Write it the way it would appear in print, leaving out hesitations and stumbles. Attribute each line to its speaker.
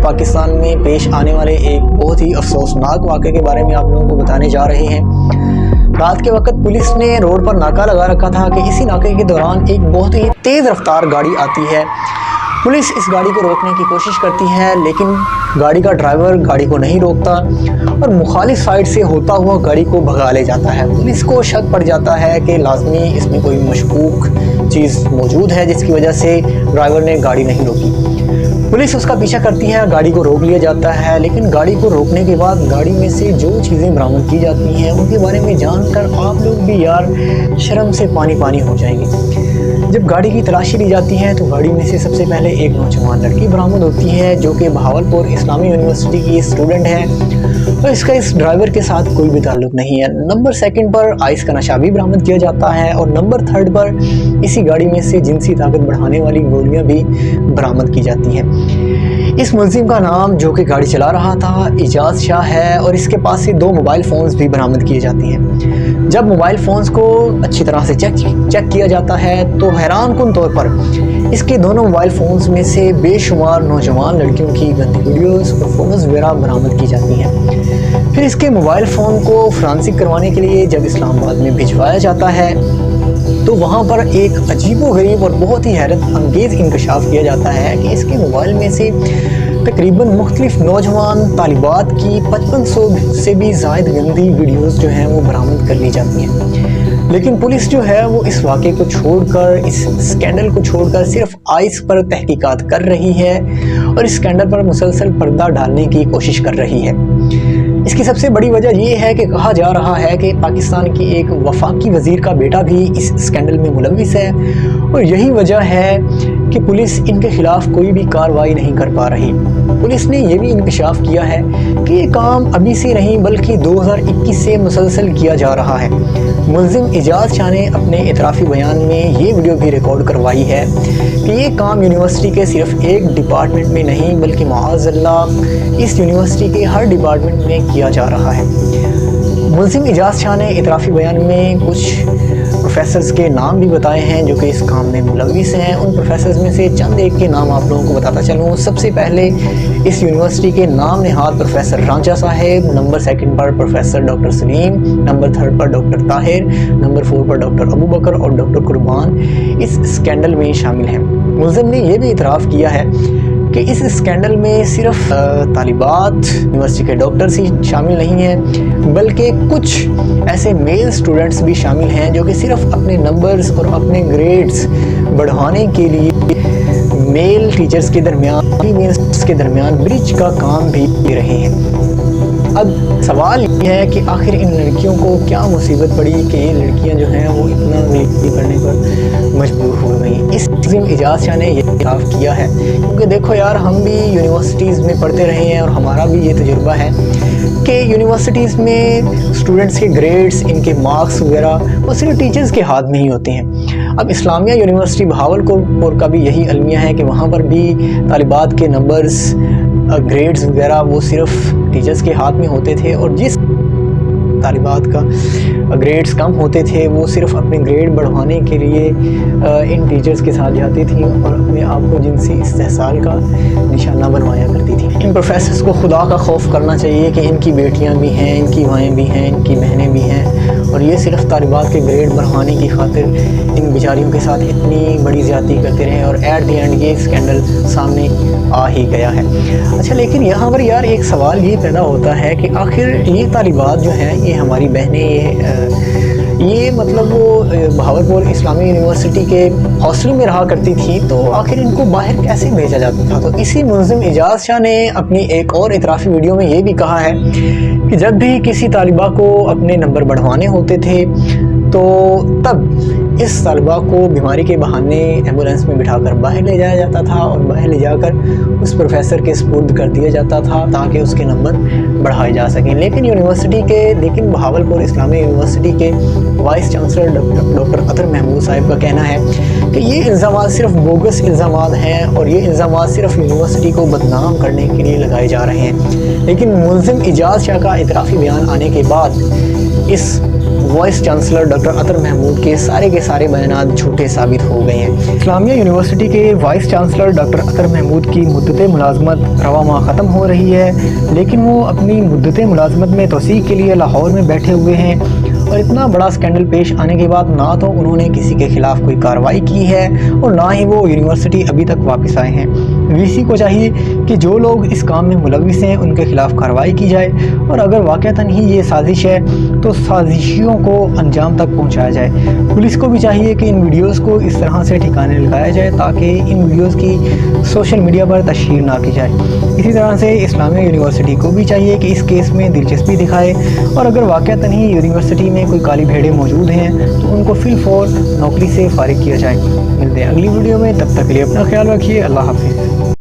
Speaker 1: پاکستان میں پیش آنے والے ایک بہت ہی افسوسناک واقعے کے بارے میں آپ لوگوں کو بتانے جا رہے ہیں۔ رات کے وقت پولیس نے روڈ پر ناکہ لگا رکھا تھا کہ اسی ناکے کے دوران ایک بہت ہی تیز رفتار گاڑی آتی ہے۔ پولیس اس گاڑی کو روکنے کی کوشش کرتی ہے، لیکن گاڑی کا ڈرائیور گاڑی کو نہیں روکتا اور مخالف سائیڈ سے ہوتا ہوا گاڑی کو بھگا لے جاتا ہے۔ پولیس کو شک پڑ جاتا ہے کہ لازمی اس میں کوئی مشکوک چیز موجود ہے جس کی وجہ سے ڈرائیور نے گاڑی نہیں روکی۔ پولیس اس کا پیچھا کرتی ہے، گاڑی کو روک لیا جاتا ہے، لیکن گاڑی کو روکنے کے بعد گاڑی میں سے جو چیزیں برآمد کی جاتی ہیں ان کے بارے میں جان کر آپ لوگ بھی یار شرم سے پانی پانی ہو جائیں گے۔ جب گاڑی کی تلاشی لی جاتی ہے تو گاڑی میں سے سب سے پہلے ایک نوجوان لڑکی برآمد ہوتی ہے جو کہ بہاولپور اسلامی یونیورسٹی کی اسٹوڈنٹ ہے اور اس کا اس ڈرائیور کے ساتھ کوئی بھی تعلق نہیں ہے۔ نمبر 2 پر آئس کا نشہ بھی برآمد کیا جاتا ہے اور نمبر 3 پر اسی گاڑی میں سے جنسی طاقت بڑھانے والی گولیاں بھی برآمد کی جاتی ہیں۔ اس ملزم کا نام جو کہ گاڑی چلا رہا تھا اعجاز شاہ ہے اور اس کے پاس سے 2 موبائل فونز بھی برآمد کیے جاتے ہیں۔ جب موبائل فونز کو اچھی طرح سے چیک کیا جاتا ہے تو حیران کن طور پر اس کے دونوں موبائل فونز میں سے بے شمار نوجوان لڑکیوں کی گندی ویڈیوز اور فوٹوز وغیرہ برآمد کی جاتی ہیں۔ پھر اس کے موبائل فون کو فرانسک کروانے کے لیے جب اسلام آباد میں بھجوایا جاتا ہے تو وہاں پر ایک عجیب و غریب اور بہت ہی حیرت انگیز انکشاف کیا جاتا ہے کہ اس کے موبائل میں سے تقریباً مختلف نوجوان طالبات کی 5500 سے بھی زائد گندی ویڈیوز جو ہیں وہ برآمد کر لی جاتی ہیں۔ لیکن پولیس جو ہے وہ اس واقعے کو چھوڑ کر، اس اسکینڈل کو چھوڑ کر صرف آئس پر تحقیقات کر رہی ہے اور اس اسکینڈل پر مسلسل پردہ ڈالنے کی کوشش کر رہی ہے۔ اس کی سب سے بڑی وجہ یہ ہے کہ کہا جا رہا ہے کہ پاکستان کی ایک وفاقی وزیر کا بیٹا بھی اس اسکینڈل میں ملوث ہے اور یہی وجہ ہے کہ پولیس ان کے خلاف کوئی بھی کارروائی نہیں کر پا رہی۔ پولیس نے یہ بھی انکشاف کیا ہے کہ یہ کام ابھی سے نہیں بلکہ 2021 سے مسلسل کیا جا رہا ہے۔ ملزم اعجاز شاہ نے اپنے اعترافی بیان میں یہ ویڈیو بھی ریکارڈ کروائی ہے کہ یہ کام یونیورسٹی کے صرف ایک ڈپارٹمنٹ میں نہیں بلکہ معاذ اللہ اس یونیورسٹی کے ہر ڈپارٹمنٹ میں کیا جا رہا ہے۔ ملزم اعجاز شاہ نے اعترافی بیان میں کچھ پروفیسرز کے نام بھی بتائے ہیں جو کہ اس کام میں ملوث ہیں۔ ان پروفیسرز میں سے چند ایک کے نام آپ لوگوں کو بتاتا چلوں۔ سب سے پہلے اس یونیورسٹی کے نام نہاد پروفیسر رانجھا صاحب، نمبر 2 پر پروفیسر ڈاکٹر سلیم، نمبر 3 پر ڈاکٹر طاہر، نمبر 4 پر ڈاکٹر ابو بکر اور ڈاکٹر قربان اس اسکینڈل میں شامل ہیں۔ ملزم نے یہ بھی اعتراف کیا ہے کہ اس اسکینڈل میں صرف طالبات یونیورسٹی کے ڈاکٹرز ہی شامل نہیں ہیں بلکہ کچھ ایسے میل اسٹوڈنٹس بھی شامل ہیں جو کہ صرف اپنے نمبرز اور اپنے گریڈز بڑھانے کے لیے میل ٹیچرز کے درمیان فیمیلز کے درمیان برج کا کام بھی دے رہے ہیں۔ اب سوال یہ ہے کہ آخر ان لڑکیوں کو کیا مصیبت پڑی کہ یہ لڑکیاں جو ہیں وہ اتنا غلطی کرنے پر مجبور ہو گئیں۔ اس ملزم اعجاز شاہ نے یہ اعتراف کیا ہے کیونکہ دیکھو یار ہم بھی یونیورسٹیز میں پڑھتے رہے ہیں اور ہمارا بھی یہ تجربہ ہے کہ یونیورسٹیز میں اسٹوڈنٹس کے گریڈز، ان کے مارکس وغیرہ وہ صرف ٹیچرز کے ہاتھ میں ہی ہوتے ہیں۔ اب اسلامیہ یونیورسٹی بہاولپور کا بھی یہی المیہ ہے کہ وہاں پر بھی طالبات کے نمبرز، گریڈز وغیرہ وہ صرف ٹیچرز کے ہاتھ میں ہوتے تھے اور جس طالبات کا گریڈز کم ہوتے تھے وہ صرف اپنے گریڈ بڑھوانے کے لیے ان ٹیچرز کے ساتھ جاتی تھیں اور اپنے آپ کو جنسی استحصال کا نشانہ بنوایا کرتی تھیں۔ ان پروفیسرز کو خدا کا خوف کرنا چاہیے کہ ان کی بیٹیاں بھی ہیں، ان کی مائیں بھی ہیں، ان کی بہنیں بھی ہیں اور یہ صرف طالبات کے گریڈ بڑھوانے کی خاطر ان بیچاریوں کے ساتھ اتنی بڑی زیادتی کرتے رہے اور ایٹ دی اینڈ یہ اسکینڈل سامنے آ ہی گیا ہے۔ اچھا لیکن یہاں پر یار ایک سوال یہ پیدا ہوتا ہے کہ آخر یہ طالبات جو ہیں یہ ہماری بہنیں یہ مطلب وہ بہاولپور اسلامی یونیورسٹی کے ہاسٹل میں رہا کرتی تھی تو آخر ان کو باہر کیسے بھیجا جاتا تھا؟ تو اسی ملزم اعجاز شاہ نے اپنی ایک اور اعترافی ویڈیو میں یہ بھی کہا ہے کہ جب بھی کسی طالبہ کو اپنے نمبر بڑھوانے ہوتے تھے تو تب اس طالبہ کو بیماری کے بہانے ایمبولینس میں بٹھا کر باہر لے جایا جاتا تھا اور باہر لے جا کر اس پروفیسر کے سپرد کر دیا جاتا تھا تاکہ اس کے نمبر بڑھائے جا سکیں۔ لیکن بہاولپور اسلامی یونیورسٹی کے وائس چانسلر ڈاکٹر اطہر محمود صاحب کا کہنا ہے کہ یہ الزامات صرف بوگس الزامات ہیں اور یہ الزامات صرف یونیورسٹی کو بدنام کرنے کے لیے لگائے جا رہے ہیں، لیکن ملزم اعجاز شاہ کا اعترافی بیان آنے کے بعد اس وائس چانسلر ڈاکٹر اطہر محمود کے سارے بیانات جھوٹے ثابت ہو گئے ہیں۔ اسلامیہ یونیورسٹی کے وائس چانسلر ڈاکٹر اطہر محمود کی مدت ملازمت رواں ماہ ختم ہو رہی ہے، لیکن وہ اپنی مدت ملازمت میں توسیع کے لیے لاہور میں بیٹھے ہوئے ہیں، اور اتنا بڑا سکینڈل پیش آنے کے بعد نہ تو انہوں نے کسی کے خلاف کوئی کارروائی کی ہے اور نہ ہی وہ یونیورسٹی ابھی تک واپس آئے ہیں۔ وی سی کو چاہیے کہ جو لوگ اس کام میں ملوث ہیں ان کے خلاف کارروائی کی جائے، اور اگر واقعتاً ہی یہ سازش ہے تو سازشیوں کو انجام تک پہنچایا جائے۔ پولیس کو بھی چاہیے کہ ان ویڈیوز کو اس طرح سے ٹھکانے لگایا جائے تاکہ ان ویڈیوز کی سوشل میڈیا پر تشہیر نہ کی جائے۔ اسی طرح سے اسلامیہ یونیورسٹی کو بھی چاہیے کہ اس کیس میں دلچسپی دکھائے، اور اگر واقعتاً ہی یونیورسٹی میں کوئی کالی بھیڑیں موجود ہیں تو ان کو فی الفور نوکری سے فارغ کیا جائے۔ ملتے ہیں اگلی ویڈیو میں، تب تک کے لیے اپنا خیال رکھیے۔ اللہ حافظ۔